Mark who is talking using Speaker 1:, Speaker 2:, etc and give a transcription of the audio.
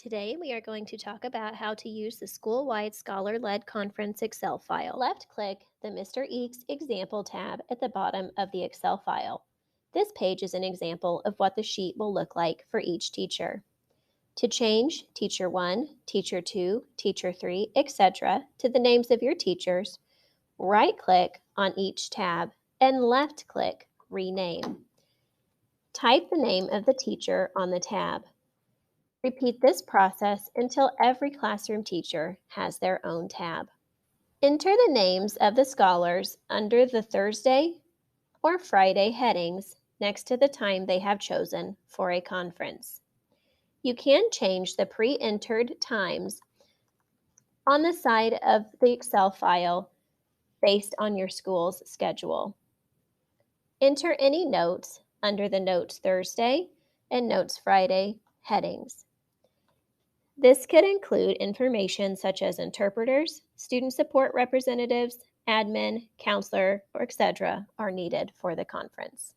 Speaker 1: Today, we are going to talk about how to use the school-wide scholar-led conference Excel file. Left-click the Mr. Eeks example tab at the bottom of the Excel file. This page is an example of what the sheet will look like for each teacher. To change Teacher 1, Teacher 2, Teacher 3, etc. to the names of your teachers, right-click on each tab and left-click Rename. Type the name of the teacher on the tab. Repeat this process until every classroom teacher has their own tab. Enter the names of the scholars under the Thursday or Friday headings next to the time they have chosen for a conference. You can change the pre-entered times on the side of the Excel file based on your school's schedule. Enter any notes under the Notes Thursday and Notes Friday headings. This could include information such as interpreters, student support representatives, admin, counselor, or etc. are needed for the conference.